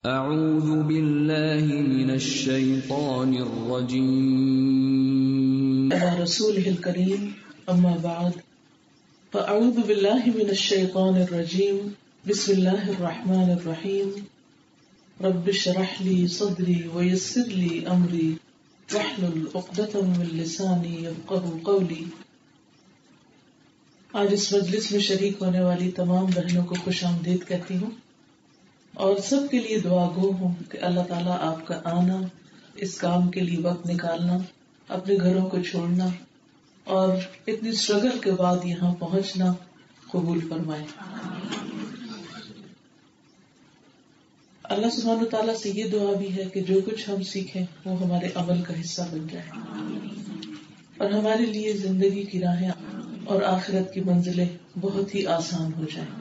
اعوذ باللہ من الشیطان الرجیم علی رسولہ الکریم اما بعد فاعوذ باللہ من الشیطان الرجیم بسم اللہ الرحمن الرحیم رب اشرح لی صدری ویسر لی امری واحلل عقدۃ من لسانی یفقہوا قولی۔ آج اس مجلس میں شریک ہونے والی تمام بہنوں کو خوش آمدید کہتی ہوں اور سب کے لیے دعا گو ہوں کہ اللہ تعالیٰ آپ کا آنا، اس کام کے لیے وقت نکالنا، اپنے گھروں کو چھوڑنا اور اتنی اسٹرگل کے بعد یہاں پہنچنا قبول فرمائے۔ اللہ سبحانہ وتعالیٰ سے یہ دعا بھی ہے کہ جو کچھ ہم سیکھیں وہ ہمارے عمل کا حصہ بن جائے اور ہمارے لیے زندگی کی راہیں اور آخرت کی منزلیں بہت ہی آسان ہو جائیں۔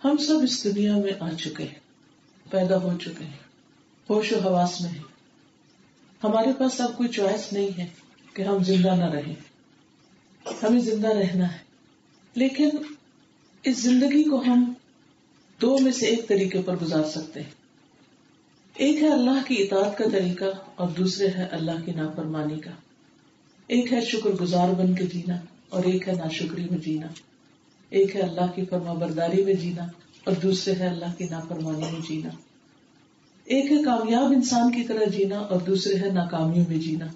ہم سب اس دنیا میں آ چکے ہیں، پیدا ہو چکے ہیں، ہوش و حواس میں ہیں۔ ہمارے پاس اب کوئی چوائس نہیں ہے کہ ہم زندہ نہ رہیں، ہمیں زندہ رہنا ہے۔ لیکن اس زندگی کو ہم دو میں سے ایک طریقے پر گزار سکتے ہیں۔ ایک ہے اللہ کی اطاعت کا طریقہ اور دوسرے ہے اللہ کی نافرمانی کا۔ ایک ہے شکر گزار بن کے جینا اور ایک ہے ناشکری میں جینا۔ ایک ہے اللہ کی فرما برداری میں جینا اور دوسرے ہے اللہ کی نافرمانی میں جینا۔ ایک ہے کامیاب انسان کی طرح جینا اور دوسرے ہے ناکامیوں میں جینا۔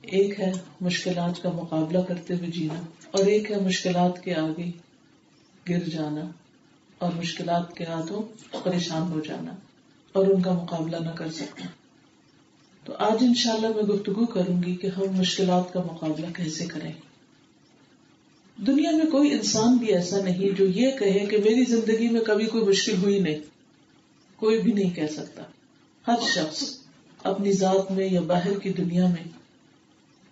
ایک ہے مشکلات کا مقابلہ کرتے ہوئے جینا اور ایک ہے مشکلات کے آگے گر جانا اور مشکلات کے ہاتھوں پریشان ہو جانا اور ان کا مقابلہ نہ کر سکنا۔ تو آج انشاءاللہ میں گفتگو کروں گی کہ ہم مشکلات کا مقابلہ کیسے کریں۔ دنیا میں کوئی انسان بھی ایسا نہیں جو یہ کہے کہ میری زندگی میں کبھی کوئی مشکل ہوئی نہیں، کوئی بھی نہیں کہہ سکتا۔ ہر شخص اپنی ذات میں یا باہر کی دنیا میں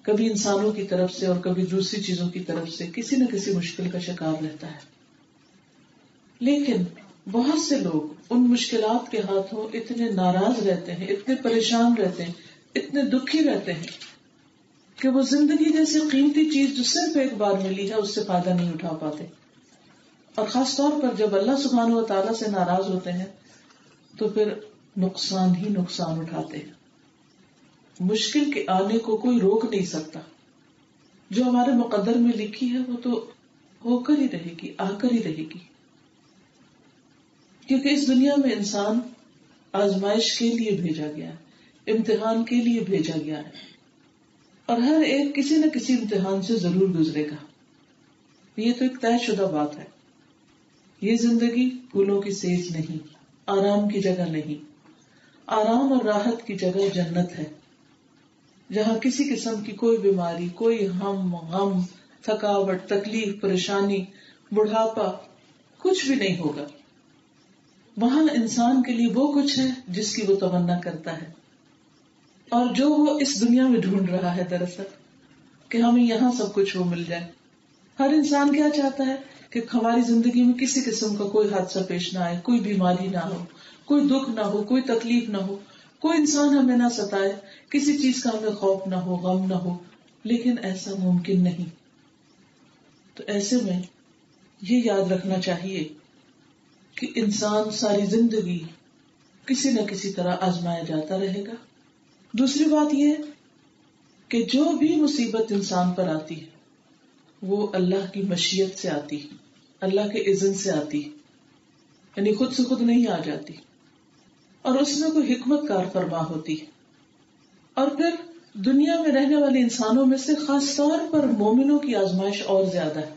کبھی انسانوں کی طرف سے اور کبھی دوسری چیزوں کی طرف سے کسی نہ کسی مشکل کا شکار رہتا ہے۔ لیکن بہت سے لوگ ان مشکلات کے ہاتھوں اتنے ناراض رہتے ہیں، اتنے پریشان رہتے ہیں، اتنے دکھی رہتے ہیں کہ وہ زندگی جیسی قیمتی چیز جو صرف ایک بار ملی ہے اس سے فائدہ نہیں اٹھا پاتے۔ اور خاص طور پر جب اللہ سبحانہ و تعالیٰ سے ناراض ہوتے ہیں تو پھر نقصان ہی نقصان اٹھاتے ہیں۔ مشکل کے آنے کو کوئی روک نہیں سکتا، جو ہمارے مقدر میں لکھی ہے وہ تو ہو کر ہی رہے گی، آ کر ہی رہے گی۔ کیونکہ اس دنیا میں انسان آزمائش کے لیے بھیجا گیا ہے، امتحان کے لیے بھیجا گیا ہے اور ہر ایک کسی نہ کسی امتحان سے ضرور گزرے گا۔ یہ تو ایک طے شدہ بات ہے۔ یہ زندگی پھولوں کی سیج نہیں، آرام کی جگہ نہیں۔ آرام اور راحت کی جگہ جنت ہے، جہاں کسی قسم کی کوئی بیماری، کوئی غم، تھکاوٹ، تکلیف، پریشانی، بڑھاپا کچھ بھی نہیں ہوگا۔ وہاں انسان کے لیے وہ کچھ ہے جس کی وہ تمنا کرتا ہے اور جو وہ اس دنیا میں ڈھونڈ رہا ہے دراصل، کہ ہمیں یہاں سب کچھ وہ مل جائے۔ ہر انسان کیا چاہتا ہے کہ ہماری زندگی میں کسی قسم کا کوئی حادثہ پیش نہ آئے، کوئی بیماری نہ ہو، کوئی دکھ نہ ہو، کوئی تکلیف نہ ہو، کوئی انسان ہمیں نہ ستائے، کسی چیز کا ہمیں خوف نہ ہو، غم نہ ہو۔ لیکن ایسا ممکن نہیں۔ تو ایسے میں یہ یاد رکھنا چاہیے کہ انسان ساری زندگی کسی نہ کسی طرح آزمایا جاتا رہے گا۔ دوسری بات یہ ہے کہ جو بھی مصیبت انسان پر آتی ہے وہ اللہ کی مشیت سے آتی ہے، اللہ کے اذن سے آتی ہے، یعنی خود سے خود نہیں آ جاتی، اور اس میں کوئی حکمت کار فرما ہوتی ہے۔ اور پھر دنیا میں رہنے والے انسانوں میں سے خاص طور پر مومنوں کی آزمائش اور زیادہ ہے،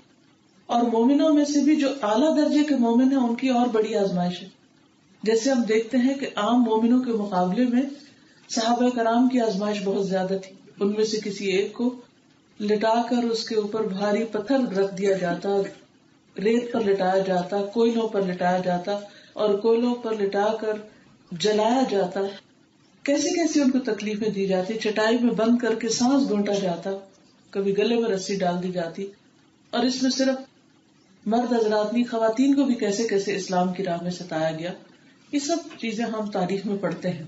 اور مومنوں میں سے بھی جو اعلیٰ درجے کے مومن ہیں ان کی اور بڑی آزمائش ہے۔ جیسے ہم دیکھتے ہیں کہ عام مومنوں کے مقابلے میں صحابہ کرام کی آزمائش بہت زیادہ تھی۔ ان میں سے کسی ایک کو لٹا کر اس کے اوپر بھاری پتھر رکھ دیا جاتا، ریت پر لٹایا جاتا، کوئلوں پر لٹایا جاتا اور کوئلوں پر لٹا کر جلایا جاتا۔ کیسی کیسی ان کو تکلیفیں دی جاتی، چٹائی میں بند کر کے سانس گھونٹا جاتا، کبھی گلے میں رسی ڈال دی جاتی، اور اس میں صرف مرد حضرات نہیں، خواتین کو بھی کیسے کیسے اسلام کی راہ میں ستایا گیا۔ یہ سب چیزیں ہم تاریخ میں پڑھتے ہیں،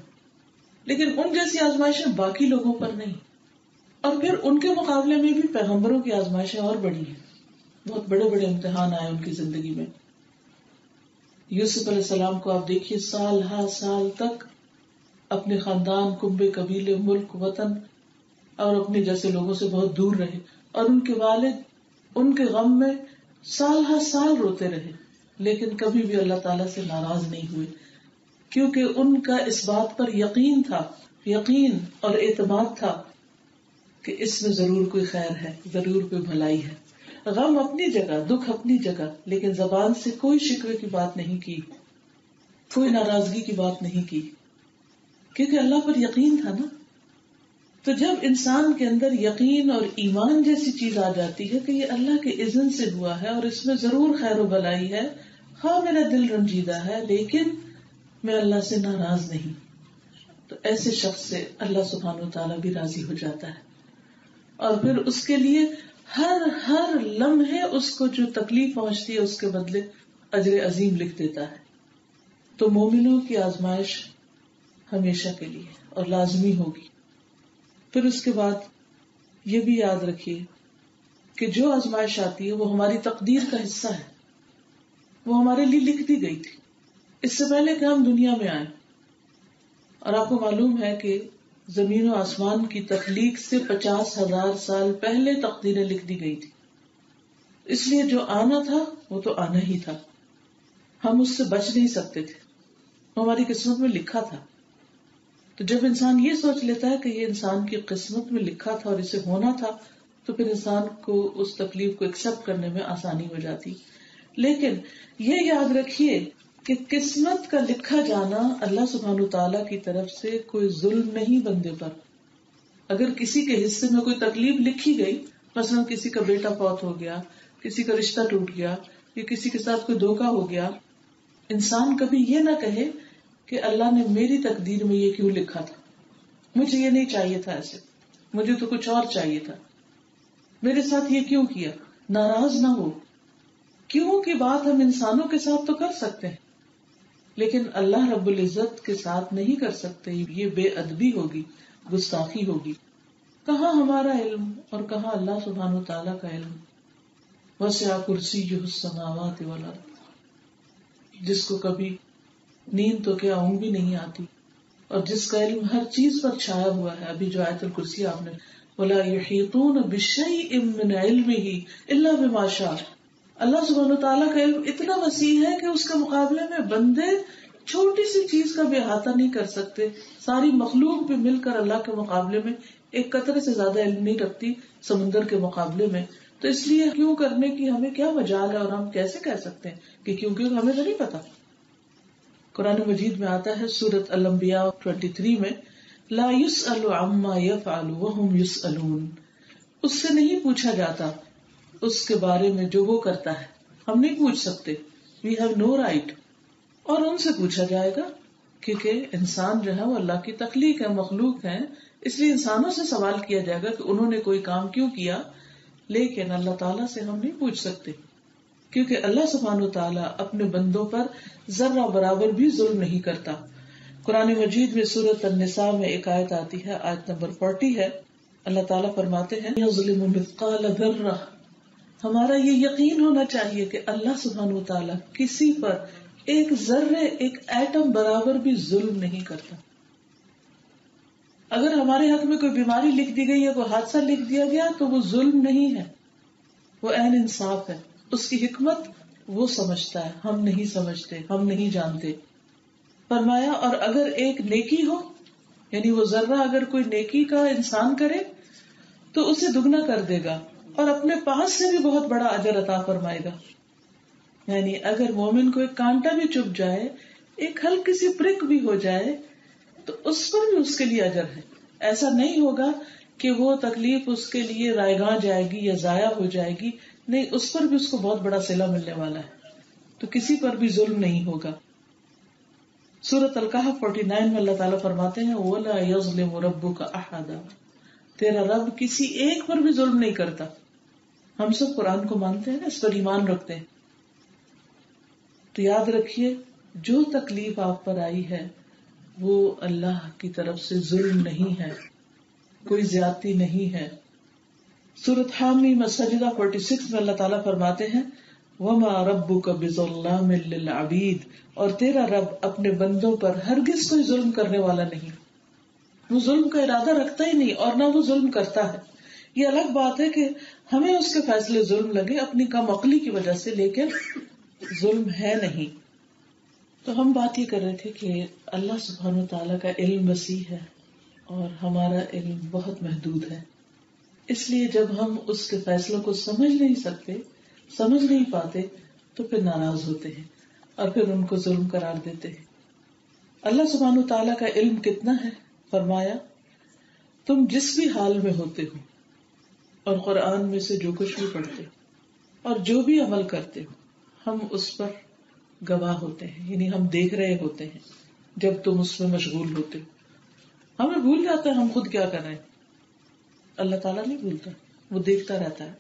لیکن ان جیسی آزمائشیں باقی لوگوں پر نہیں۔ اور پھر ان کے مقابلے میں بھی پیغمبروں کی آزمائشیں اور بڑی ہیں، بہت بڑے بڑے امتحان آئے ان کی زندگی میں۔ یوسف علیہ السلام کو آپ دیکھیے، سال ہر سال تک اپنے خاندان، کنبے، قبیلے، ملک، وطن اور اپنے جیسے لوگوں سے بہت دور رہے، اور ان کے والد ان کے غم میں سال ہر سال روتے رہے، لیکن کبھی بھی اللہ تعالیٰ سے ناراض نہیں ہوئے، کیونکہ ان کا اس بات پر یقین تھا، یقین اور اعتماد تھا کہ اس میں ضرور کوئی خیر ہے، ضرور کوئی بھلائی ہے۔ غم اپنی جگہ، دکھ اپنی جگہ، لیکن زبان سے کوئی شکوے کی بات نہیں کی، کوئی ناراضگی کی بات نہیں کی، کیونکہ اللہ پر یقین تھا نا۔ تو جب انسان کے اندر یقین اور ایمان جیسی چیز آ جاتی ہے کہ یہ اللہ کے اذن سے ہوا ہے اور اس میں ضرور خیر و بھلائی ہے، ہاں میرا دل رنجیدہ ہے لیکن میں اللہ سے ناراض نہیں، تو ایسے شخص سے اللہ سبحانہ و تعالیٰ بھی راضی ہو جاتا ہے، اور پھر اس کے لیے ہر لمحے اس کو جو تکلیف پہنچتی ہے اس کے بدلے اجر عظیم لکھ دیتا ہے۔ تو مومنوں کی آزمائش ہمیشہ کے لیے اور لازمی ہوگی۔ پھر اس کے بعد یہ بھی یاد رکھیے کہ جو آزمائش آتی ہے وہ ہماری تقدیر کا حصہ ہے، وہ ہمارے لیے لکھ دی گئی تھی اس سے پہلے کہ ہم دنیا میں آئیں۔ اور آپ کو معلوم ہے کہ زمین و آسمان کی تخلیق سے 50,000 سال پہلے تقدیریں لکھ دی گئی تھی، اس لیے جو آنا تھا وہ تو آنا ہی تھا، ہم اس سے بچ نہیں سکتے تھے، ہماری قسمت میں لکھا تھا۔ تو جب انسان یہ سوچ لیتا ہے کہ یہ انسان کی قسمت میں لکھا تھا اور اسے ہونا تھا، تو پھر انسان کو اس تکلیف کو ایکسپٹ کرنے میں آسانی ہو جاتی۔ لیکن یہ یاد رکھیے کہ قسمت کا لکھا جانا اللہ سبحانہ وتعالیٰ کی طرف سے کوئی ظلم نہیں بندے پر۔ اگر کسی کے حصے میں کوئی تکلیف لکھی گئی، مثلا کسی کا بیٹا فوت ہو گیا، کسی کا رشتہ ٹوٹ گیا، یا کسی کے ساتھ کوئی دھوکا ہو گیا، انسان کبھی یہ نہ کہے کہ اللہ نے میری تقدیر میں یہ کیوں لکھا تھا، مجھے یہ نہیں چاہیے تھا، ایسے مجھے تو کچھ اور چاہیے تھا، میرے ساتھ یہ کیوں کیا۔ ناراض نہ ہو، کیوں کی بات ہم انسانوں کے ساتھ تو کر سکتے ہیں لیکن اللہ رب العزت کے ساتھ نہیں کر سکتے، یہ بے ادبی ہوگی، گستاخی ہوگی۔ کہاں ہمارا علم اور کہاں اللہ سبحانہ وتعالیٰ کا علم۔ وسع کرسیہ السماوات والارض، جس کو کبھی نیند تو کیا اونگ بھی نہیں آتی، اور جس کا علم ہر چیز پر چھایا ہوا ہے۔ ابھی جو آیت الکرسی آپ نے وَلَا يُحِيطُونَ بِشَيْءٍ مِّنْ عِلْمِهِ إِلَّا بِمَا شَاءَ، اللہ سبحانہ وتعالیٰ کا علم اتنا وسیع ہے کہ اس کے مقابلے میں بندے چھوٹی سی چیز کا بھی احاطہ نہیں کر سکتے۔ ساری مخلوق بھی مل کر اللہ کے مقابلے میں ایک قطرے سے زیادہ علم نہیں رکھتی سمندر کے مقابلے میں۔ تو اس لیے کیوں کرنے کی ہمیں کیا مجال ہے، اور ہم کیسے کہہ سکتے ہیں کہ کیونکہ ہمیں تو نہیں پتا۔ قرآن مجید میں آتا ہے سورۃ الانبیاء 23 میں، لا يسأل عما يفعل وهم يسألون، اس سے نہیں پوچھا جاتا اس کے بارے میں جو وہ کرتا ہے، ہم نہیں پوچھ سکتے، we have no right، اور ان سے پوچھا جائے گا کیونکہ انسان جو ہے وہ اللہ کی تخلیق ہے، مخلوق ہے، اس لیے انسانوں سے سوال کیا جائے گا کہ انہوں نے کوئی کام کیوں کیا، لیکن اللہ تعالیٰ سے ہم نہیں پوچھ سکتے کیونکہ اللہ سبحانہ وتعالیٰ اپنے بندوں پر ذرہ برابر بھی ظلم نہیں کرتا۔ قرآن مجید میں سورۃ النساء میں ایک آیت آتی ہے، آیت نمبر 40 ہے، اللہ تعالیٰ فرماتے ہیں یظلم مثقال ذرہ، ہمارا یہ یقین ہونا چاہیے کہ اللہ سبحانہ وتعالیٰ کسی پر ایک ذرے، ایک ایٹم برابر بھی ظلم نہیں کرتا۔ اگر ہمارے حق میں کوئی بیماری لکھ دی گئی یا کوئی حادثہ لکھ دیا گیا تو وہ ظلم نہیں ہے، وہ عین انصاف ہے، اس کی حکمت وہ سمجھتا ہے، ہم نہیں سمجھتے، ہم نہیں جانتے۔ فرمایا اور اگر ایک نیکی ہو، یعنی وہ ذرہ اگر کوئی نیکی کا انسان کرے تو اسے دگنا کر دے گا اور اپنے پاس سے بھی بہت بڑا اجر عطا فرمائے گا۔ یعنی اگر مومن کو ایک کانٹا بھی چبھ جائے، ایک ہلکی سی پرک بھی ہو جائے تو اس پر بھی اس کے لیے اجر ہے۔ ایسا نہیں ہوگا کہ وہ تکلیف اس کے لیے رائیگاں جائے گی یا ضائع ہو جائے گی، نہیں، اس پر بھی اس کو بہت بڑا صلہ ملنے والا ہے، تو کسی پر بھی ظلم نہیں ہوگا۔ سورۃ الکہف 49 میں اللہ تعالیٰ فرماتے ہیں وَلَا يَظْلِمُ رَبُّكَ أَحَدًا، تیرا رب کسی ایک پر بھی ظلم نہیں کرتا۔ ہم سب قرآن کو مانتے ہیں، اس پر ایمان رکھتے ہیں، تو یاد رکھیے جو تکلیف آپ پر آئی ہے وہ اللہ کی طرف سے ظلم نہیں ہے، کوئی زیادتی نہیں ہے۔ سورۃ حامی سجدہ 46 میں اللہ تعالیٰ فرماتے ہیں وما ربک بظلام للعبید، اور تیرا رب اپنے بندوں پر ہرگز کوئی ظلم کرنے والا نہیں، وہ ظلم کا ارادہ رکھتا ہی نہیں اور نہ وہ ظلم کرتا ہے. یہ الگ بات ہے کہ ہمیں اس کے فیصلے ظلم لگے اپنی کم عقلی کی وجہ سے، لیکن ظلم ہے نہیں. تو ہم بات یہ کر رہے تھے کہ اللہ سبحانہ وتعالیٰ کا علم وسیع ہے اور ہمارا علم بہت محدود ہے. اس لیے جب ہم اس کے فیصلوں کو سمجھ نہیں سکتے، سمجھ نہیں پاتے، تو پھر ناراض ہوتے ہیں اور پھر ان کو ظلم قرار دیتے ہیں. اللہ سبحانہ وتعالیٰ کا علم کتنا ہے؟ فرمایا تم جس بھی حال میں ہوتے ہو اور قرآن میں سے جو کچھ بھی پڑھتے ہو اور جو بھی عمل کرتے ہو، ہم اس پر گواہ ہوتے ہیں، یعنی ہم دیکھ رہے ہوتے ہیں جب تم اس میں مشغول ہوتے ہو. ہمیں بھول جاتا ہے ہم خود کیا کر رہے ہیں، اللہ تعالیٰ نہیں بھولتا، وہ دیکھتا رہتا ہے.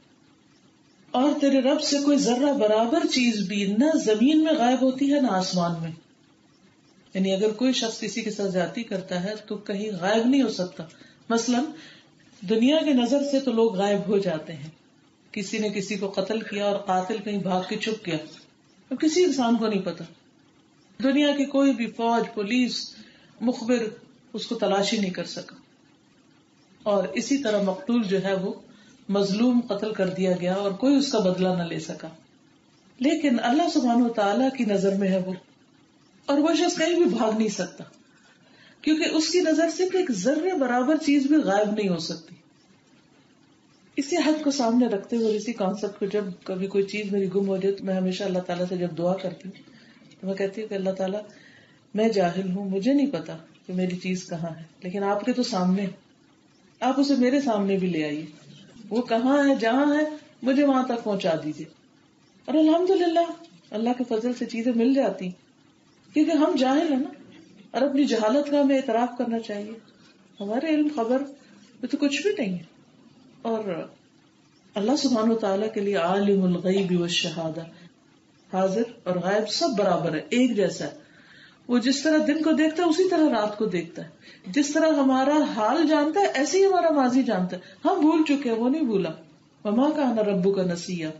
اور تیرے رب سے کوئی ذرہ برابر چیز بھی نہ زمین میں غائب ہوتی ہے نہ آسمان میں. یعنی اگر کوئی شخص کسی کے ساتھ زیادتی کرتا ہے تو کہیں غائب نہیں ہو سکتا. مثلا دنیا کی نظر سے تو لوگ غائب ہو جاتے ہیں، کسی نے کسی کو قتل کیا اور قاتل کہیں بھاگ کے چھپ گیا، تو کسی انسان کو نہیں پتا. دنیا کی کوئی بھی فوج، پولیس، مخبر اس کو تلاشی نہیں کر سکا. اور اسی طرح مقتول جو ہے وہ مظلوم قتل کر دیا گیا اور کوئی اس کا بدلہ نہ لے سکا. لیکن اللہ سبحانہ وتعالیٰ کی نظر میں ہے وہ، اور وہ شخص کہیں بھی بھاگ نہیں سکتا، کیونکہ اس کی نظر سے ایک ذرے برابر چیز بھی غائب نہیں ہو سکتی. اسی حد کو سامنے رکھتے ہوئے، اسی کانسیپٹ کو، جب کبھی کوئی چیز میری گم ہو جائے تو میں ہمیشہ اللہ تعالیٰ سے جب دعا کرتی ہوں تو میں کہتی ہوں کہ اللہ تعالیٰ میں جاہل ہوں، مجھے نہیں پتا کہ میری چیز کہاں ہے، لیکن آپ کے تو سامنے، آپ اسے میرے سامنے بھی لے آئیے، وہ کہاں ہے، جہاں ہے مجھے وہاں تک پہنچا دیجیے. اور الحمدللہ اللہ کے فضل سے چیزیں مل جاتی، کیونکہ ہم جاہل ہیں نا، اور اپنی جہالت کا ہمیں اعتراف کرنا چاہیے. ہمارے علم خبر میں تو کچھ بھی نہیں ہے. اور اللہ سبحانہ وتعالیٰ کے لیے عالم الغیب والشہادہ، حاضر اور غائب سب برابر ہے، ایک جیسا ہے. وہ جس طرح دن کو دیکھتا ہے اسی طرح رات کو دیکھتا ہے. جس طرح ہمارا حال جانتا ہے ایسے ہی ہمارا ماضی جانتا ہے. ہم بھول چکے ہیں، وہ نہیں بھولا. وما کان ربک نسیا.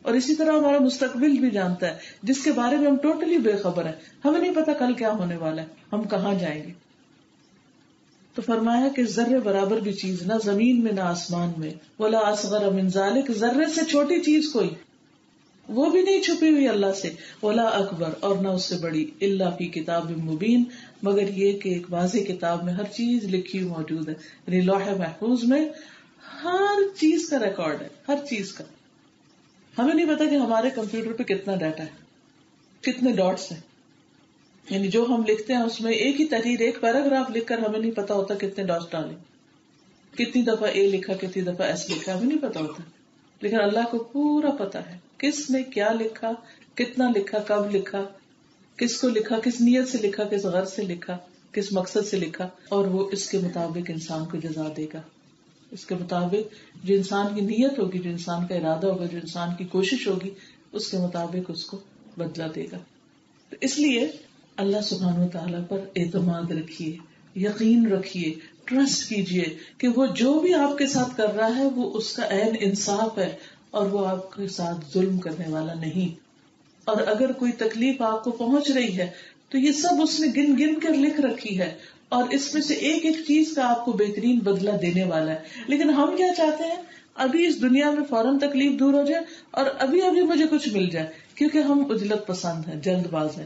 اور اسی طرح ہمارا مستقبل بھی جانتا ہے، جس کے بارے میں ہم ٹوٹلی بے خبر ہیں. ہمیں نہیں پتا کل کیا ہونے والا ہے، ہم کہاں جائیں گے. تو فرمایا کہ ذرے برابر بھی چیز نہ زمین میں نہ آسمان میں، ولا اصغر من ذلک، ذرے سے چھوٹی چیز کوئی وہ بھی نہیں چھپی ہوئی اللہ سے، ولا اکبر، اور نہ اس سے بڑی، الا فی کتاب مبین، مگر یہ کہ ایک واضح کتاب میں ہر چیز لکھی ہوئی موجود ہے. یعنی لوح محفوظ میں ہر چیز کا ریکارڈ ہے، ہر چیز کا. ہمیں نہیں پتا کہ ہمارے کمپیوٹر پہ کتنا ڈیٹا ہے، کتنے ڈاٹس ہیں. یعنی جو ہم لکھتے ہیں اس میں ایک ہی تحریر، ایک پیراگراف لکھ کر ہمیں نہیں پتا ہوتا کتنے ڈاٹس ڈالیں، کتنی دفعہ اے لکھا، کتنی دفعہ ایس لکھا، ہمیں نہیں پتا ہوتا. لیکن اللہ کو پورا پتا ہے کس نے کیا لکھا، کتنا لکھا، کب لکھا، کس کو لکھا، کس نیت سے لکھا، کس غرض سے لکھا، کس مقصد سے لکھا. اور وہ اس کے مطابق انسان کو جزا دے گا. اس کے مطابق جو انسان کی نیت ہوگی، جو انسان کا ارادہ ہوگا، جو انسان کی کوشش ہوگی، اس کے مطابق اس کو بدلہ دے گا. تو اس لیے اللہ سبحانہ وتعالیٰ پر اعتماد رکھیے، یقین رکھیے، ٹرسٹ کیجیے کہ وہ جو بھی آپ کے ساتھ کر رہا ہے وہ اس کا عین انصاف ہے اور وہ آپ کے ساتھ ظلم کرنے والا نہیں. اور اگر کوئی تکلیف آپ کو پہنچ رہی ہے تو یہ سب اس نے گن گن کر لکھ رکھی ہے، اور اس میں سے ایک ایک چیز کا آپ کو بہترین بدلہ دینے والا ہے. لیکن ہم کیا چاہتے ہیں؟ ابھی اس دنیا میں فوراً تکلیف دور ہو جائے اور ابھی ابھی مجھے کچھ مل جائے، کیونکہ ہم عجلت پسند ہیں، جلد باز ہیں.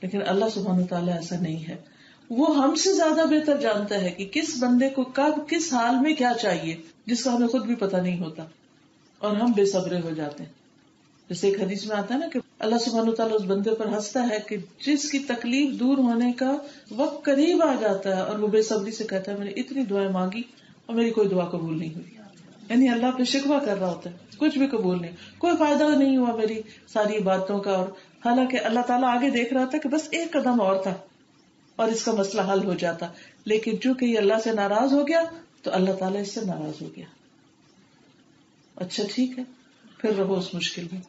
لیکن اللہ سبحانہ وتعالیٰ ایسا نہیں ہے. وہ ہم سے زیادہ بہتر جانتا ہے کہ کس بندے کو کب کس حال میں کیا چاہیے، جس کا ہمیں خود بھی پتہ نہیں ہوتا، اور ہم بے صبرے ہو جاتے ہیں. جیسے ایک حدیث میں آتا ہے نا کہ اللہ سبحانہ وتعالیٰ اس بندے پر ہنستا ہے کہ جس کی تکلیف دور ہونے کا وقت قریب آ جاتا ہے اور وہ بے صبری سے کہتا ہے میں نے اتنی دعائیں مانگی اور میری کوئی دعا قبول نہیں ہوئی. یعنی اللہ پہ شکوہ کر رہا ہوتا ہے، کچھ بھی قبول نہیں، کوئی فائدہ نہیں ہوا میری ساری باتوں کا. اور حالانکہ اللہ تعالیٰ آگے دیکھ رہا تھا کہ بس ایک قدم اور تھا اور اس کا مسئلہ حل ہو جاتا. لیکن چونکہ یہ اللہ سے ناراض ہو گیا تو اللہ تعالیٰ اس سے ناراض ہو گیا. اچھا ٹھیک ہے، پھر رہو اس مشکل میں.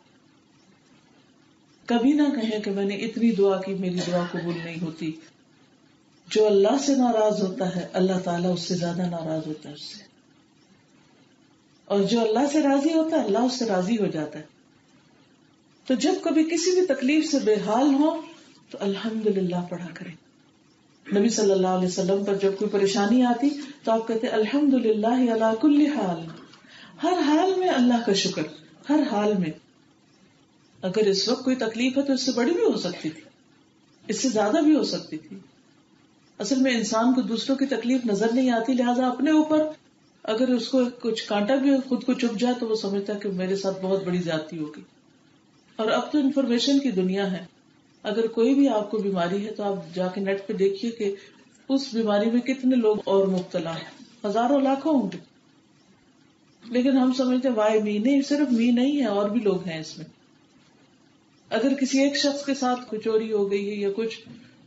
کبھی نہ کہیں کہ میں نے اتنی دعا کی میری دعا قبول نہیں ہوتی. جو اللہ سے ناراض ہوتا ہے اللہ تعالیٰ اس سے زیادہ ناراض ہوتا ہے اس سے، اور جو اللہ سے راضی ہوتا ہے اللہ اس سے راضی ہو جاتا ہے. تو جب کبھی کسی بھی تکلیف سے بے حال ہو تو الحمدللہ پڑھا کریں. نبی صلی اللہ علیہ وسلم پر جب کوئی پریشانی آتی تو آپ کہتے الحمدللہ علی کل حال، ہر حال میں اللہ کا شکر، ہر حال میں. اگر اس وقت کوئی تکلیف ہے تو اس سے بڑی بھی ہو سکتی تھی، اس سے زیادہ بھی ہو سکتی تھی. اصل میں انسان کو دوسروں کی تکلیف نظر نہیں آتی، لہٰذا اپنے اوپر اگر اس کو کچھ کانٹا بھی خود کو چبھ جائے تو وہ سمجھتا ہے کہ میرے ساتھ بہت بڑی زیادتی ہوگی. اور اب تو انفارمیشن کی دنیا ہے، اگر کوئی بھی آپ کو بیماری ہے تو آپ جا کے نیٹ پہ دیکھیے کہ اس بیماری میں کتنے لوگ اور مبتلا ہیں، ہزاروں لاکھوں ہوں گے. لیکن ہم سمجھتے ہیں وائی می، نہیں، صرف می نہیں ہے، اور بھی لوگ ہیں اس میں. اگر کسی ایک شخص کے ساتھ کوئی چوری ہو گئی ہے یا کچھ،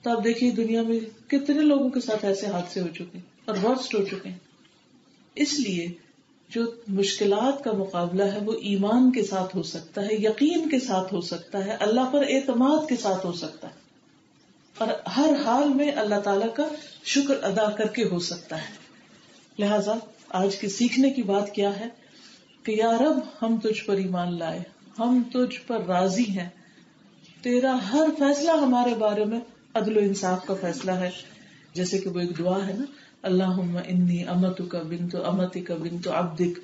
تو آپ دیکھیے دنیا میں کتنے لوگوں کے ساتھ ایسے حادثے ہو چکے ہیں اور ورسٹ ہو چکے ہیں. اس لیے جو مشکلات کا مقابلہ ہے وہ ایمان کے ساتھ ہو سکتا ہے، یقین کے ساتھ ہو سکتا ہے، اللہ پر اعتماد کے ساتھ ہو سکتا ہے، اور ہر حال میں اللہ تعالیٰ کا شکر ادا کر کے ہو سکتا ہے. لہذا آج کی سیکھنے کی بات کیا ہے کہ یا رب ہم تجھ پر ایمان لائے، ہم تجھ پر راضی ہیں، تیرا ہر فیصلہ ہمارے بارے میں عدل و انصاف کا فیصلہ ہے. جیسے کہ وہ ایک دعا ہے نا، اللہم انی امتک بنت امتک بنت عبدک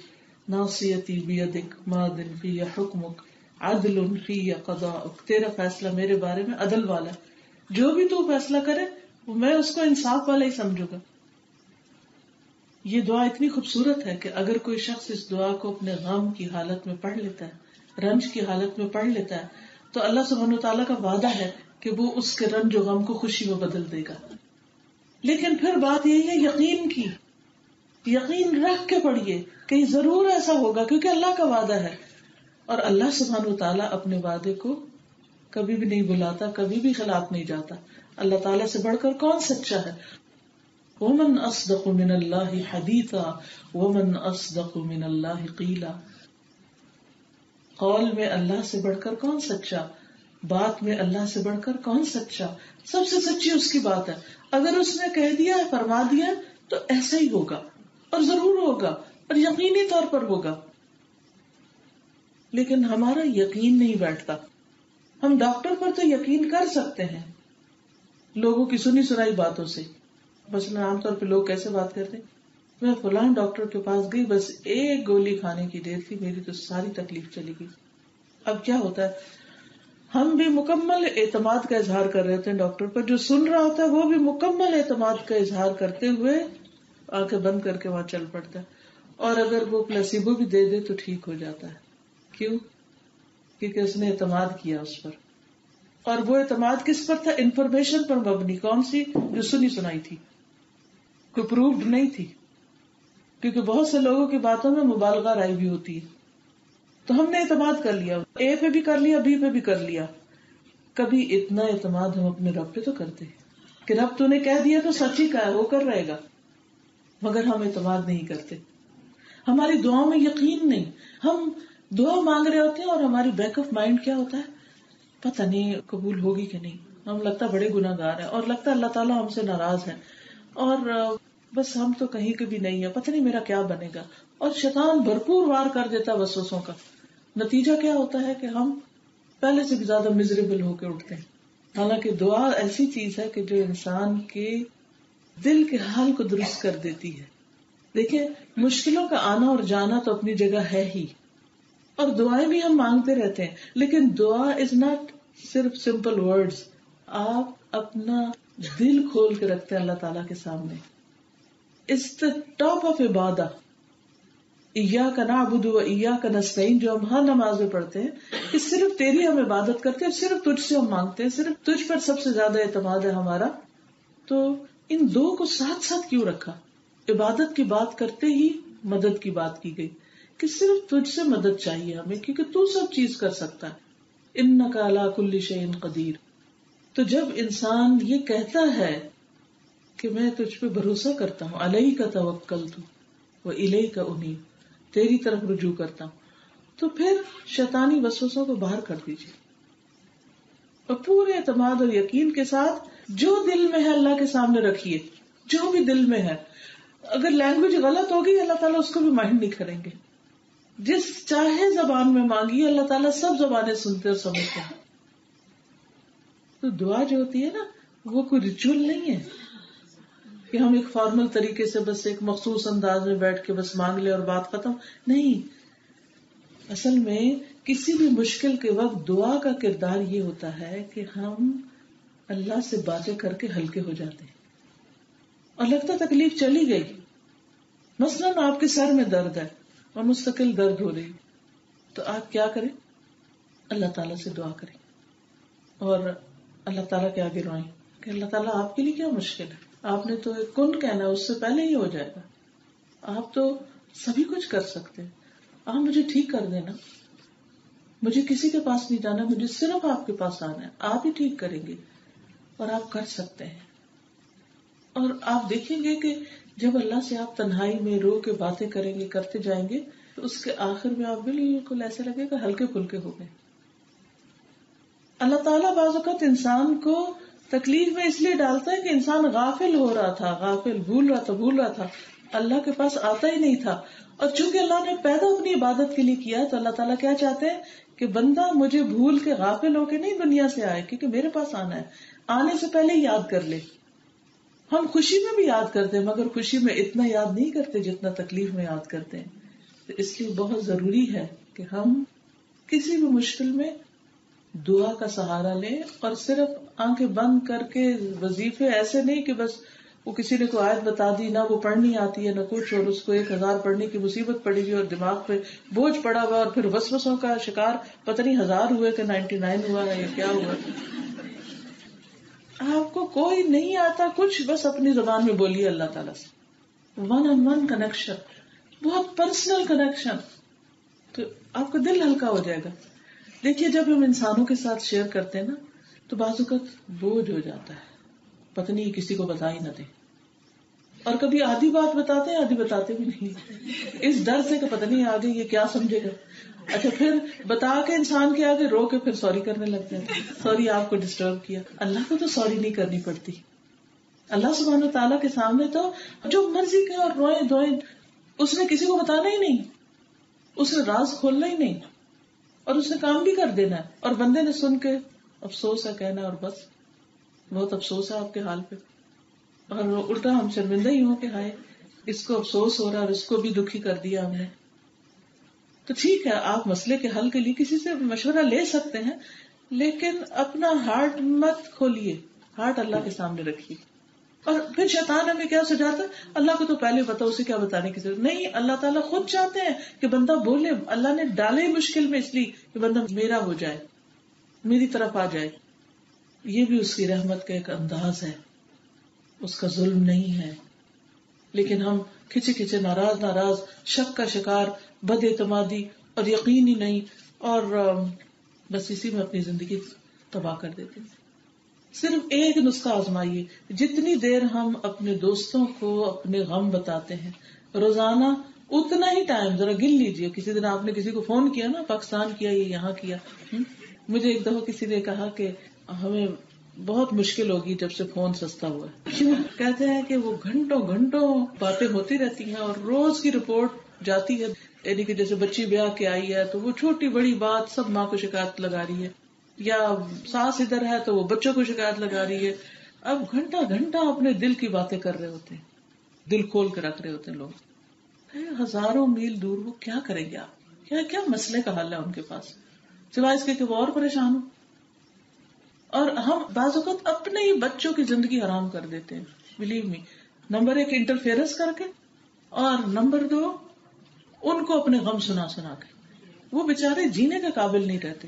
ناصیتی بیدک ماض فی حکمک عدل فی قضاؤک. تیرا فیصلہ میرے بارے میں عدل والا ہے، جو بھی تو فیصلہ کرے میں اس کو انصاف والا ہی سمجھوں گا. یہ دعا اتنی خوبصورت ہے کہ اگر کوئی شخص اس دعا کو اپنے غم کی حالت میں پڑھ لیتا ہے، رنج کی حالت میں پڑھ لیتا ہے، تو اللہ سبحانہ وتعالیٰ کا وعدہ ہے کہ وہ اس کے رنج و غم کو خوشی میں بدل دے گا. لیکن پھر بات یہی ہے یقین کی، یقین رکھ کے پڑھیے کہ ضرور ایسا ہوگا، کیونکہ اللہ کا وعدہ ہے. اور اللہ سبحانہ وتعالیٰ اپنے وعدے کو کبھی بھی نہیں بلاتا، کبھی بھی خلاف نہیں جاتا. اللہ تعالیٰ سے بڑھ کر کون سچا ہے؟ وَمَنْ أَصْدَقُ مِنَ اللَّهِ حَدِيثًا وَمَنْ أَصْدَقُ مِنَ اللَّهِ قِيلًا. قول میں اللہ سے بڑھ کر کون سچا، بات میں اللہ سے بڑھ کر کون سچا. سب سے سچی اس کی بات ہے. اگر اس نے کہہ دیا، فرما دیا تو ایسا ہی ہوگا، اور ضرور ہوگا، اور یقینی طور پر ہوگا. لیکن ہمارا یقین نہیں بیٹھتا. ہم ڈاکٹر پر تو یقین کر سکتے ہیں لوگوں کی سنی سنائی باتوں سے. مثلا عام طور پہ لوگ کیسے بات کرتے ہیں، میں فلاں ڈاکٹر کے پاس گئی، بس ایک گولی کھانے کی دیر تھی، میری تو ساری تکلیف چلی گئی. اب کیا ہوتا ہے، ہم بھی مکمل اعتماد کا اظہار کر رہے ہوتے ہیں ڈاکٹر پر، جو سن رہا ہوتا ہے وہ بھی مکمل اعتماد کا اظہار کرتے ہوئے آنکھیں بند کر کے وہاں چل پڑتا ہے. اور اگر وہ پلیسیبو بھی دے دے تو ٹھیک ہو جاتا ہے. کیوں؟ کیونکہ اس نے اعتماد کیا اس پر. اور وہ اعتماد کس پر تھا؟ انفارمیشن پر مبنی. کون سی؟ جو سنی سنائی تھی، کوئی پروفڈ نہیں تھی. کیونکہ بہت سے لوگوں کی باتوں میں مبالغہ رائی بھی ہوتی ہے. تو ہم نے اعتماد کر لیا، اے پہ بھی کر لیا، بی پہ بھی کر لیا. کبھی اتنا اعتماد ہم اپنے رب پہ تو کرتے ہیں کہ رب تو نے کہہ دیا تو سچ ہی کہا، وہ کر رہے گا. مگر ہم اعتماد نہیں کرتے، ہماری دعاؤں میں یقین نہیں. ہم دعا مانگ رہے ہوتے ہیں اور ہماری بیک آف مائنڈ کیا ہوتا ہے، پتہ نہیں قبول ہوگی کہ نہیں. ہم لگتا بڑے گناہ گار ہیں، اور لگتا اللہ تعالیٰ ہم سے ناراض ہے، اور بس ہم تو کہیں کے بھی نہیں ہے، پتہ نہیں میرا کیا بنے گا. اور شیطان بھرپور وار کر دیتا ہے وسوسوں کا. نتیجہ کیا ہوتا ہے کہ ہم پہلے سے بھی زیادہ مزریبل ہو کے اٹھتے ہیں. حالانکہ دعا ایسی چیز ہے کہ جو انسان کے دل کے حال کو درست کر دیتی ہے. دیکھیں، مشکلوں کا آنا اور جانا تو اپنی جگہ ہے ہی، اور دعائیں بھی ہم مانگتے رہتے ہیں، لیکن دعا از ناٹ صرف سمپل ورڈز. آپ اپنا دل کھول کے رکھتے ہیں اللہ تعالیٰ کے سامنے. It's the top of Ubadah. ایاک نعبد و ایاک نستعین جو ہم ہر نماز میں پڑھتے ہیں، کہ صرف تیری ہم عبادت کرتے ہیں، صرف تجھ سے ہم مانگتے ہیں، صرف تجھ پر سب سے زیادہ اعتماد ہے ہمارا. تو ان دو کو ساتھ ساتھ کیوں رکھا؟ عبادت کی بات کرتے ہی مدد کی بات کی گئی کہ صرف تجھ سے مدد چاہیے ہمیں، کیونکہ تو سب چیز کر سکتا ہے. انک علی کل شیء قدیر. تو جب انسان یہ کہتا ہے کہ میں تجھ پہ بھروسہ کرتا ہوں، علیک توکلت و الیک انیب، تیری طرف رجوع کرتا ہوں، تو پھر شیطانی وسوسوں کو باہر کر دیجیے اور پورے اعتماد اور یقین کے ساتھ جو دل میں ہے اللہ کے سامنے رکھیے. جو بھی دل میں ہے، اگر لینگویج غلط ہوگی اللہ تعالیٰ اس کو بھی مائنڈ نہیں کریں گے. جس چاہے زبان میں مانگیے، اللہ تعالیٰ سب زبانیں سنتے اور سمجھتے ہیں. تو دعا جو ہوتی ہے نا، وہ کوئی ریچول نہیں ہے کہ ہم ایک فارمل طریقے سے بس ایک مخصوص انداز میں بیٹھ کے بس مانگ لے اور بات ختم. نہیں، اصل میں کسی بھی مشکل کے وقت دعا کا کردار یہ ہوتا ہے کہ ہم اللہ سے باتیں کر کے ہلکے ہو جاتے ہیں. اور لگتا تکلیف چلی گئی، مثلاً آپ کے سر میں درد ہے اور مستقل درد ہو رہی، تو آپ کیا کریں؟ اللہ تعالیٰ سے دعا کریں اور اللہ تعالیٰ کے آگے روئیں کہ اللہ تعالیٰ آپ کے لیے کیا مشکل ہے، آپ نے تو ایک کن کہنا ہے، اس سے پہلے ہی ہو جائے گا. آپ تو سبھی کچھ کر سکتے ہیں، آپ مجھے ٹھیک کر دینا، مجھے کسی کے پاس نہیں جانا، مجھے صرف آپ کے پاس آنا ہے، آپ ہی ٹھیک کریں گے اور آپ کر سکتے ہیں. اور آپ دیکھیں گے کہ جب اللہ سے آپ تنہائی میں رو کے باتیں کریں گے، کرتے جائیں گے، تو اس کے آخر میں آپ بالکل ایسے لگے گا ہلکے پھلکے ہو گئے. اللہ تعالیٰ بعض اوقات انسان کو تکلیف میں اس لیے ڈالتا ہے کہ انسان غافل ہو رہا تھا، غافل بھول رہا تھا، اللہ کے پاس آتا ہی نہیں تھا. اور چونکہ اللہ نے پیدا اپنی عبادت کے لیے کیا، تو اللہ تعالیٰ کیا چاہتے ہیں کہ بندہ مجھے بھول کے غافل ہو کے نہیں دنیا سے آئے، کیونکہ میرے پاس آنا ہے، آنے سے پہلے یاد کر لے. ہم خوشی میں بھی یاد کرتے ہیں، مگر خوشی میں اتنا یاد نہیں کرتے جتنا تکلیف میں یاد کرتے ہیں. تو اس لیے بہت ضروری ہے کہ ہم کسی بھی مشکل میں دعا کا سہارا لیں، اور صرف آنکھیں بند کر کے وظیفے ایسے نہیں کہ بس وہ کسی نے کوئی آیت بتا دی، نہ وہ پڑھنی آتی ہے نہ کچھ، اور اس کو 1000 پڑھنے کی مصیبت پڑی ہوئی اور دماغ پہ بوجھ پڑا ہوا، اور پھر وسوسوں کا شکار، پتہ نہیں 1000 ہوئے کہ 99 ہوا ہے یا کیا ہوا. آپ کو کوئی نہیں آتا کچھ، بس اپنی زبان میں بولیے اللہ تعالیٰ سے، 1 on 1 کنیکشن، بہت پرسنل کنیکشن، تو آپ کا دل ہلکا ہو جائے گا. دیکھیے جب ہم انسانوں کے ساتھ شیئر کرتے ہیں نا، تو بعض اوقات بوجھ ہو جاتا ہے، پتہ نہیں کسی کو بتا ہی نہ دیں، اور کبھی آدھی بات بتاتے ہیں، آدھی بتاتے بھی نہیں، اس ڈر سے کہ پتہ نہیں آگے یہ کیا سمجھے گا. اچھا پھر بتا کے انسان کے آگے رو کے پھر سوری کرنے لگتے ہیں، سوری آپ کو ڈسٹرب کیا. اللہ کو تو سوری نہیں کرنی پڑتی. اللہ سبحانہ و تعالیٰ کے سامنے تو جو مرضی کہ اور روئیں دھوئیں، اس نے کسی کو بتانا ہی نہیں، اس نے راز کھولنا ہی نہیں، اور اس نے کام بھی کر دینا ہے، اور بندے نے سن کے افسوس ہے کہنا، اور بس بہت افسوس ہے آپ کے حال پہ، اور الٹا ہم شرمندہ ہی ہوں کہ ہائے اس کو افسوس ہو رہا ہے اور اس کو بھی دکھی کر دیا ہم نے. تو ٹھیک ہے، آپ مسئلے کے حل کے لیے کسی سے مشورہ لے سکتے ہیں، لیکن اپنا ہارٹ مت کھولیے، ہارٹ اللہ کے سامنے رکھیے. اور پھر شیطان ہمیں کیا سجاتا ہے، اللہ کو تو پہلے پتا، اسے کیا بتانے کی ضرورت نہیں. اللہ تعالیٰ خود چاہتے ہیں کہ بندہ بولے. اللہ نے ڈالے مشکل میں اس لیے کہ بندہ میرا ہو جائے، میری طرف آ جائے. یہ بھی اس کی رحمت کا ایک انداز ہے، اس کا ظلم نہیں ہے. لیکن ہم کھچے کھچے، ناراض، شک کا شکار، بد اعتمادی اور یقین ہی نہیں، اور بس اسی میں اپنی زندگی تباہ کر دیتے ہیں. صرف ایک نسخہ آزمائیے، جتنی دیر ہم اپنے دوستوں کو اپنے غم بتاتے ہیں، روزانہ اتنا ہی ٹائم ذرا گن لیجئے. کسی دن آپ نے کسی کو فون کیا نا، پاکستان کیا یا یہاں کیا. مجھے ایک دفعہ کسی نے کہا کہ ہمیں بہت مشکل ہوگی جب سے فون سستا ہوا ہے. کیوں؟ کہتے ہیں کہ وہ گھنٹوں باتیں ہوتی رہتی ہیں، اور روز کی رپورٹ جاتی ہے، یعنی کہ جیسے بچی بیاہ کے آئی ہے تو وہ چھوٹی بڑی بات سب ماں کو شکایت لگا رہی ہے، یا ساس ادھر ہے تو وہ بچوں کو شکایت لگا رہی ہے. اب گھنٹہ اپنے دل کی باتیں کر رہے ہوتے ہیں، دل کھول کے رکھ رہے ہوتے ہیں لوگ. ہزاروں میل دور وہ کیا کریں گے؟ آپ کیا مسئلے کا حل ہے ان کے پاس، سوائے اس کے کہ وہ اور پریشان ہو. اور ہم بعض اوقات اپنے ہی بچوں کی زندگی حرام کر دیتے ہیں. بلیو می، نمبر 1 انٹرفیئرنس کر کے، اور نمبر 2 ان کو اپنے غم سنا کے. وہ بےچارے جینے کے قابل نہیں رہتے.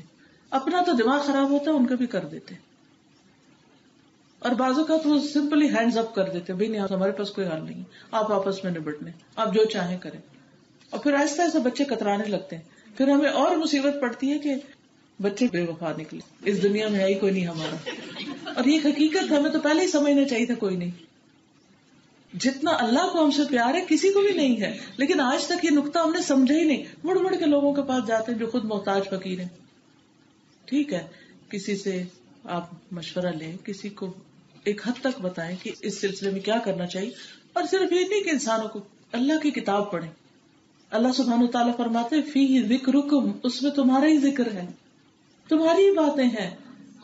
اپنا تو دماغ خراب ہوتا ہے، ان کا بھی کر دیتے. اور بعض اوقات وہ سمپلی ہینڈز اپ کر دیتے، بھائی نہیں ہمارے پاس کوئی حل نہیں، آپ آپس میں نبٹ لیں، آپ جو چاہیں کریں. اور پھر آہستہ آہستہ بچے کترانے لگتے ہیں. پھر ہمیں اور مصیبت پڑتی ہے کہ بچے بے وفا نکلے، اس دنیا میں آئی کوئی نہیں ہمارا. اور یہ حقیقت ہمیں تو پہلے ہی سمجھنا چاہیے تھا، کوئی نہیں. جتنا اللہ کو ہم سے پیار ہے کسی کو بھی نہیں ہے، لیکن آج تک یہ نقطہ ہم نے سمجھا ہی نہیں. مڑ کے لوگوں کے پاس جاتے ہیں جو خود محتاج فقیر ہیں. ٹھیک ہے، کسی سے آپ مشورہ لیں، کسی کو ایک حد تک بتائیں کہ اس سلسلے میں کیا کرنا چاہیے. اور صرف یہ نہیں کہ انسانوں کو، اللہ کی کتاب پڑھیں. اللہ سبحانہ وتعالیٰ فرماتے فیہ ذکرکم، اس میں تمہارا ہی ذکر ہے، تمہاری ہی باتیں ہیں،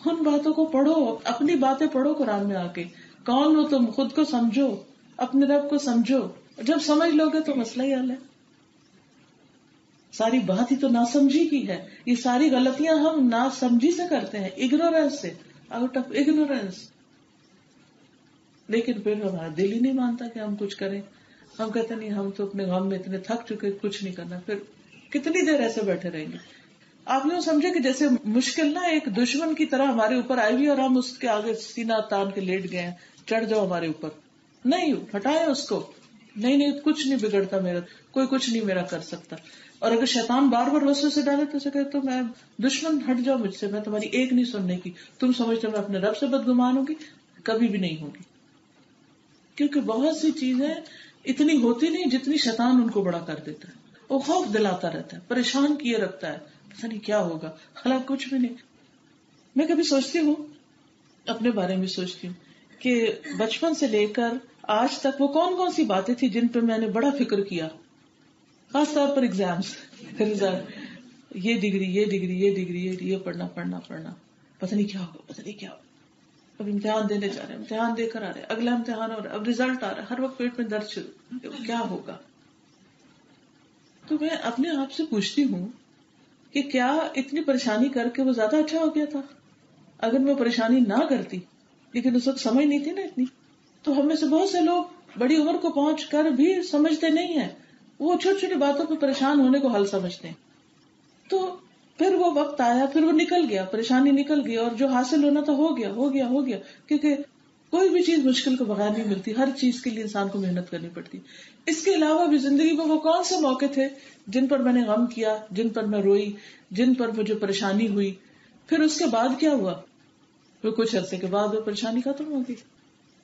ان باتوں کو پڑھو، اپنی باتیں پڑھو قرآن میں آ کے، کون ہو تم، خود کو سمجھو، اپنے رب کو سمجھو، جب سمجھ لو گے تو مسئلہ ہی حل ہے. ساری بات ہی تو ناسمجھی کی ہے. یہ ساری غلطیاں ہم ناسمجھی سے کرتے ہیں، اگنورینس سے، آؤٹ آف اگنورینس. لیکن پھر ہمارا دل ہی نہیں مانتا کہ ہم کچھ کریں. ہم کہتے نہیں ہم تو اپنے غم میں اتنے تھک چکے، کچھ نہیں کرنا. پھر کتنی دیر ایسے بیٹھے رہیں گے؟ آپ یوں سمجھے کہ جیسے مشکل نا ایک دشمن کی طرح ہمارے اوپر آئی ہوئی اور ہم اس کے آگے سینہ تان کے لیٹ گئے ہیں، چڑھ جاؤ ہمارے اوپر. نہیں، ہٹائے اس کو. نہیں کچھ نہیں بگڑتا میرا، کوئی کچھ نہیں میرا کر سکتا. اور اگر شیطان بار بار وسوسے ڈالے تو اسے کہے تو میں دشمن ہٹ جاؤ مجھ سے، میں تمہاری ایک نہیں سننے کی. تم سمجھتے میں اپنے رب سے بدگمان ہوگی؟ کبھی بھی نہیں ہوگی. کیونکہ بہت سی چیزیں اتنی ہوتی نہیں جتنی شیطان ان کو بڑا کر دیتا ہے. وہ خوف دلاتا رہتا ہے، پریشان کیے رکھتا ہے، پتہ نہیں کیا ہوگا، حالانکہ کچھ بھی نہیں. میں کبھی سوچتی ہوں، اپنے بارے میں سوچتی ہوں کہ بچپن سے لے کر آج تک وہ کون کون سی باتیں تھی جن پہ میں نے بڑا فکر کیا، خاص طور پر ایگزامس، رزلٹ، یہ ڈگری یہ پڑھنا پتہ نہیں کیا ہوگا، پتہ نہیں کیا ہوگا. اب امتحان دینے جا رہے ہیں، امتحان دے کر آ رہے ہیں، اگلا امتحان ہو رہا ہے، اب رزلٹ آ رہا ہے، ہر وقت پیٹ میں درد شروع، کیا ہوگا. تو میں اپنے آپ سے پوچھتی ہوں کہ کیا اتنی پریشانی کر کے وہ زیادہ اچھا ہو گیا تھا؟ اگر میں پریشانی نہ کرتی، لیکن اس وقت سمجھ نہیں تھی نا اتنی. تو ہم میں سے بہت سے لوگ بڑی عمر کو پہنچ کر بھی سمجھتے نہیں ہیں، وہ چھوٹی چھوٹی باتوں پہ پریشان ہونے کو حل سمجھتے ہیں. تو پھر وہ وقت آیا، پھر وہ نکل گیا، پریشانی نکل گئی، اور جو حاصل ہونا تھا ہو گیا. کیونکہ کوئی بھی چیز مشکل کو بغیر نہیں ملتی، ہر چیز کے لیے انسان کو محنت کرنی پڑتی. اس کے علاوہ بھی زندگی میں وہ کون سے موقع تھے جن پر میں نے غم کیا، جن پر میں روئی، جن پر مجھے پریشانی ہوئی. پھر اس کے بعد کیا ہوا؟ پھر کچھ عرصے کے بعد وہ پریشانی ختم ہو گئی،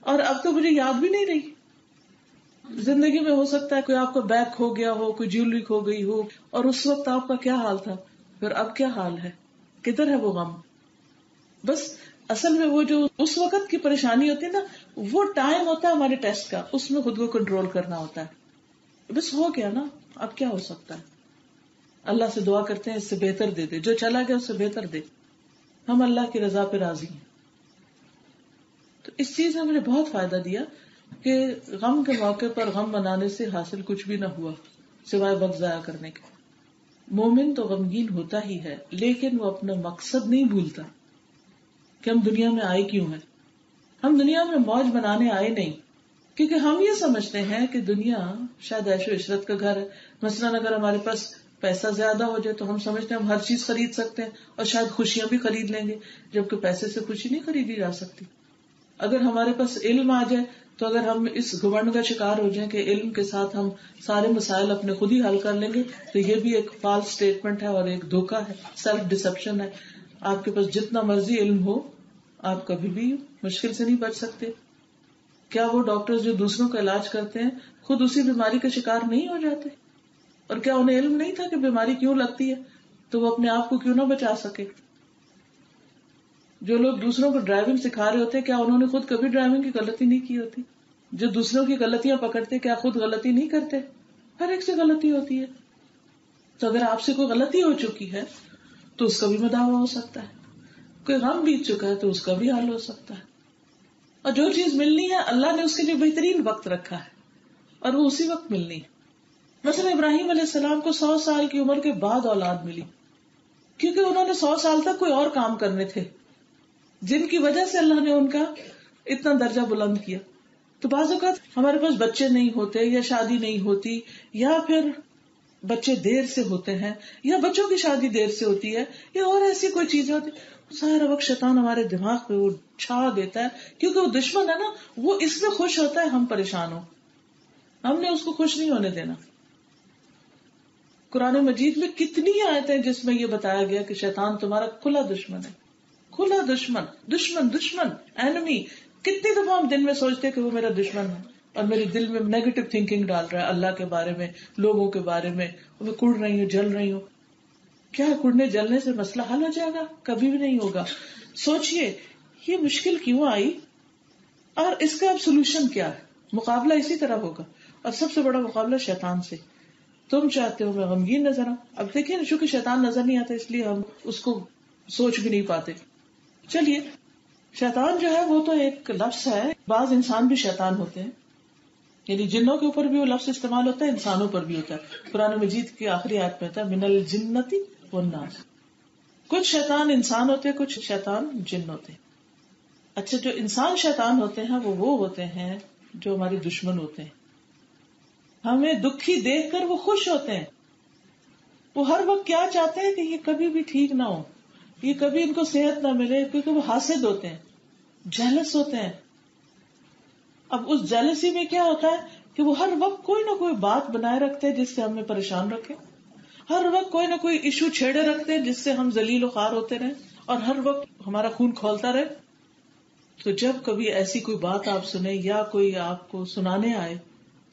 اور اب تو مجھے یاد بھی نہیں رہی. زندگی میں ہو سکتا ہے کوئی آپ کا بیگ کھو گیا ہو، کوئی جیولری کھو گئی ہو، اور اس وقت آپ کا کیا حال تھا، پھر اب کیا حال ہے، کدھر ہے وہ غم. بس اصل میں وہ جو اس وقت کی پریشانی ہوتی ہے نا، وہ ٹائم ہوتا ہے ہمارے ٹیسٹ کا، اس میں خود کو کنٹرول کرنا ہوتا ہے. بس ہو گیا نا، اب کیا ہو سکتا ہے. اللہ سے دعا کرتے ہیں اس سے بہتر دے دے، جو چلا گیا اس سے بہتر دے. ہم اللہ کی رضا پہ راضی ہیں. تو اس چیز نے مجھے بہت فائدہ دیا کہ غم کے موقع پر غم منانے سے حاصل کچھ بھی نہ ہوا سوائے وقت ضائع کرنے کے. مومن تو غمگین ہوتا ہی ہے، لیکن وہ اپنا مقصد نہیں بھولتا کہ ہم دنیا میں آئے کیوں ہیں. ہم دنیا میں موج بنانے آئے نہیں، کیونکہ ہم یہ سمجھتے ہیں کہ دنیا شاید عیش و عشرت کا گھر ہے. مثلاً اگر ہمارے پاس پیسہ زیادہ ہو جائے تو ہم سمجھتے ہیں ہم ہر چیز خرید سکتے ہیں اور شاید خوشیاں بھی خرید لیں گے، جبکہ پیسے سے خوشی نہیں خریدی جا سکتی. اگر ہمارے پاس علم آ جائے تو اگر ہم اس گھمنڈ کا شکار ہو جائیں کہ علم کے ساتھ ہم سارے مسائل اپنے خود ہی حل کر لیں گے، تو یہ بھی ایک فالس اسٹیٹمنٹ ہے اور ایک دھوکہ ہے، سیلف ڈسپشن ہے. آپ کے پاس جتنا مرضی علم ہو، آپ کبھی بھی مشکل سے نہیں بچ سکتے. کیا وہ ڈاکٹر جو دوسروں کا علاج کرتے ہیں خود اسی بیماری کا شکار نہیں ہو جاتے؟ اور کیا انہیں علم نہیں تھا کہ بیماری کیوں لگتی ہے، تو وہ اپنے آپ کو کیوں نہ بچا سکے؟ جو لوگ دوسروں کو ڈرائیونگ سکھا رہے ہوتے کیا انہوں نے خود کبھی ڈرائیونگ کی غلطی نہیں کی ہوتی؟ جو دوسروں کی غلطیاں پکڑتے کیا خود غلطی نہیں کرتے؟ ہر ایک سے غلطی ہوتی ہے. تو اگر آپ سے کوئی غلطی ہو چکی ہے تو اس کا بھی مداوع ہو سکتا ہے. کوئی غم بیت چکا ہے تو اس کا بھی حل ہو سکتا ہے. اور جو چیز ملنی ہے اللہ نے اس کے لیے بہترین وقت رکھا ہے اور وہ اسی وقت ملنی ہے. مثلا ابراہیم علیہ السلام کو 100 سال کی عمر کے بعد اولاد ملی، کیونکہ انہوں نے 100 سال تک کوئی اور کام کرنے تھے جن کی وجہ سے اللہ نے ان کا اتنا درجہ بلند کیا. تو بعض اوقات ہمارے پاس بچے نہیں ہوتے یا شادی نہیں ہوتی، یا پھر بچے دیر سے ہوتے ہیں، یا بچوں کی شادی دیر سے ہوتی ہے، یا اور ایسی کوئی چیزیں ہوتی، سارا وقت شیطان ہمارے دماغ پہ وہ چھا دیتا ہے، کیونکہ وہ دشمن ہے نا، وہ اس میں خوش ہوتا ہے ہم پریشان ہوں. ہم نے اس کو خوش نہیں ہونے دینا. قرآن مجید میں کتنی آیتیں جس میں یہ بتایا گیا کہ شیطان تمہارا کھلا دشمن ہے، کھلا دشمن، دشمن اینمی. کتنی دفعہ ہم دن میں سوچتے کہ وہ میرا دشمن ہے اور میرے دل میں نیگیٹو تھنکنگ ڈال رہا ہے اللہ کے بارے میں، لوگوں کے بارے میں، میں کڑ رہی ہوں، جل رہی ہوں. کیا کڑنے جلنے سے مسئلہ حل ہو جائے گا؟ کبھی بھی نہیں ہوگا. سوچئے یہ مشکل کیوں آئی اور اس کا اب سولوشن کیا ہے. مقابلہ اسی طرح ہوگا، اور سب سے بڑا مقابلہ شیطان سے. تم چاہتے ہو میں غمگین نظر آؤں. اب دیکھیں نا، چونکہ شیطان نظر نہیں آتا اس لیے ہم اس کو سوچ بھی نہیں پاتے. چلیے، شیطان جو ہے وہ تو ایک لفظ ہے. بعض انسان بھی شیطان ہوتے ہیں، یعنی جنوں کے اوپر بھی وہ لفظ استعمال ہوتا ہے، انسانوں پر بھی ہوتا ہے. قرآن مجید کی آخری آیت میں ہوتا ہے من الجنتی والناس. کچھ شیطان انسان ہوتے ہیں، کچھ شیطان جن ہوتے ہیں. اچھا، جو انسان شیطان ہوتے ہیں وہ ہوتے ہیں جو ہمارے دشمن ہوتے ہیں. ہمیں دکھی دیکھ کر وہ خوش ہوتے ہیں. وہ ہر وقت کیا چاہتے ہیں کہ یہ کبھی بھی ٹھیک نہ ہو، یہ کبھی ان کو صحت نہ ملے، کیونکہ وہ حاسد ہوتے ہیں، جیلس ہوتے ہیں. اب اس جیلسی میں کیا ہوتا ہے کہ وہ ہر وقت کوئی نہ کوئی بات بنائے رکھتے ہیں جس سے ہمیں پریشان رکھے، ہر وقت کوئی نہ کوئی ایشو چھیڑے رکھتے ہیں جس سے ہم ذلیل و خوار ہوتے رہیں اور ہر وقت ہمارا خون کھولتا رہے. تو جب کبھی ایسی کوئی بات آپ سنیں یا کوئی آپ کو سنانے آئے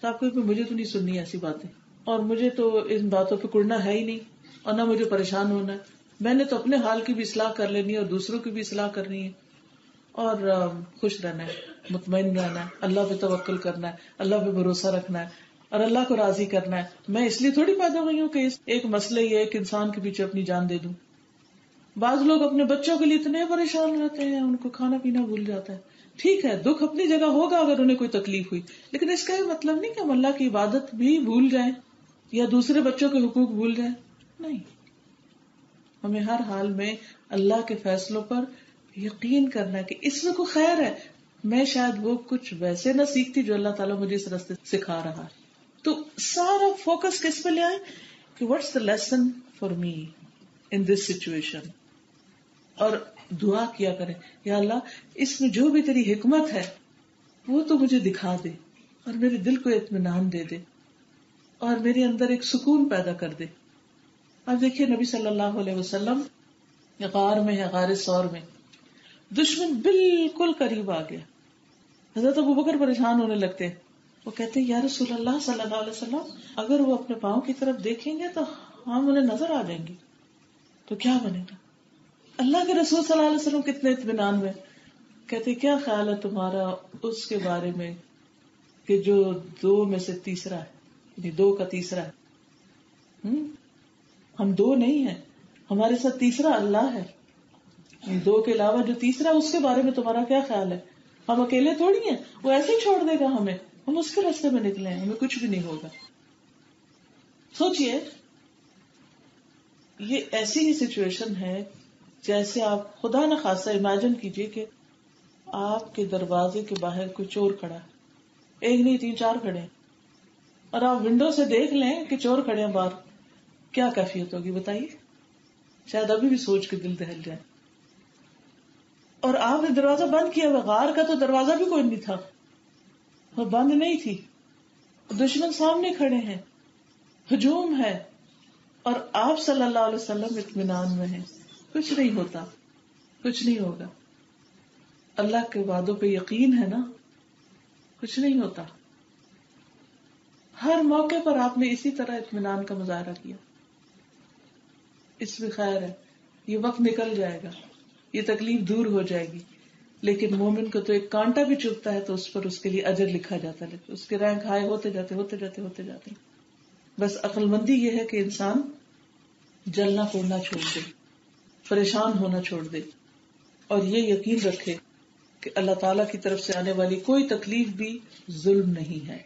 تو آپ کو مجھے تو نہیں سننی ایسی باتیں، اور مجھے تو ان باتوں پہ کڑنا ہے ہی نہیں، اور نہ مجھے پریشان ہونا ہے. میں نے تو اپنے حال کی بھی اصلاح کر لینی ہے اور دوسروں کی بھی اصلاح کرنی ہے، اور خوش رہنا ہے، مطمئن رہنا ہے، اللہ پہ توکل کرنا ہے، اللہ پہ بھروسہ رکھنا ہے اور اللہ کو راضی کرنا ہے. میں اس لیے تھوڑی پیدا ہوئی ہوں کہ ایک مسئلے یا ایک انسان کے پیچھے اپنی جان دے دوں. بعض لوگ اپنے بچوں کے لیے اتنے پریشان رہتے ہیں، ان کو کھانا پینا بھول جاتا ہے. ٹھیک ہے، دکھ اپنی جگہ ہوگا اگر انہیں کوئی تکلیف ہوئی، لیکن اس کا یہ مطلب نہیں کہ ہم اللہ کی عبادت بھی بھول جائیں یا دوسرے بچوں کے حقوق بھول جائیں. نہیں، ہمیں ہر حال میں اللہ کے فیصلوں پر یقین کرنا ہے کہ اس میں کوئی خیر ہے. میں شاید وہ کچھ ویسے نہ سیکھتی جو اللہ تعالیٰ مجھے اس راستے سکھا رہا ہے. تو سارا فوکس کس پہ لے آئے کہ what's the lesson for me in this situation, اور دعا کیا کریں یا اللہ اس میں جو بھی تیری حکمت ہے وہ تو مجھے دکھا دے اور میرے دل کو اطمینان دے دے اور میرے اندر ایک سکون پیدا کر دے. اب دیکھیے نبی صلی اللہ علیہ وسلم غار میں ہے، غار ثور میں، دشمن بالکل قریب آ گیا. حضرت ابوبکر پریشان ہونے لگتے ہیں. وہ کہتے ہیں یا رسول اللہ صلی اللہ علیہ وسلم، اگر وہ اپنے پاؤں کی طرف دیکھیں گے تو ہم انہیں نظر آ جائیں گے، تو کیا بنے گا؟ اللہ کے رسول صلی اللہ علیہ وسلم کتنے اطمینان میں کہتے کیا خیال ہے تمہارا اس کے بارے میں کہ جو دو میں سے تیسرا ہے، یعنی دو کا تیسرا ہے. ہم دو نہیں ہیں، ہمارے ساتھ تیسرا اللہ ہے. دو کے علاوہ جو تیسرا، اس کے بارے میں تمہارا کیا خیال ہے؟ ہم اکیلے تھوڑی ہیں، وہ ایسے ہی چھوڑ دے گا ہمیں، ہم اس کے راستے میں نکلے ہیں، ہمیں کچھ بھی نہیں ہوگا. سوچئے، یہ ایسی ہی سچویشن ہے جیسے آپ خدا نہ خاصا امیجن کیجئے کہ آپ کے دروازے کے باہر کوئی چور کھڑا ہے، ایک نہیں 3-4 کھڑے ہیں، اور آپ ونڈو سے دیکھ لیں کہ چور کھڑے ہیں باہر، کیا کیفیت ہوگی بتائیے؟ شاید ابھی بھی سوچ کے دل دہل جائے. اور آپ نے دروازہ بند کیا ہوا، غار کا تو دروازہ بھی کوئی نہیں تھا، وہ بند نہیں تھی، دشمن سامنے کھڑے ہیں، ہجوم ہے، اور آپ صلی اللہ علیہ وسلم اطمینان میں ہیں. کچھ نہیں ہوتا، کچھ نہیں ہوگا. اللہ کے وعدوں پہ یقین ہے نا، کچھ نہیں ہوتا. ہر موقع پر آپ نے اسی طرح اطمینان کا مظاہرہ کیا. اس میں خیر ہے، یہ وقت نکل جائے گا، یہ تکلیف دور ہو جائے گی. لیکن مومن کو تو ایک کانٹا بھی چبھتا ہے تو اس پر اس کے لیے اجر لکھا جاتا ہے، اس کے رینک ہائی ہوتے جاتے. بس عقل مندی یہ ہے کہ انسان جلنا پوڑنا چھوڑ دے، پریشان ہونا چھوڑ دے، اور یہ یقین رکھے کہ اللہ تعالیٰ کی طرف سے آنے والی کوئی تکلیف بھی ظلم نہیں ہے.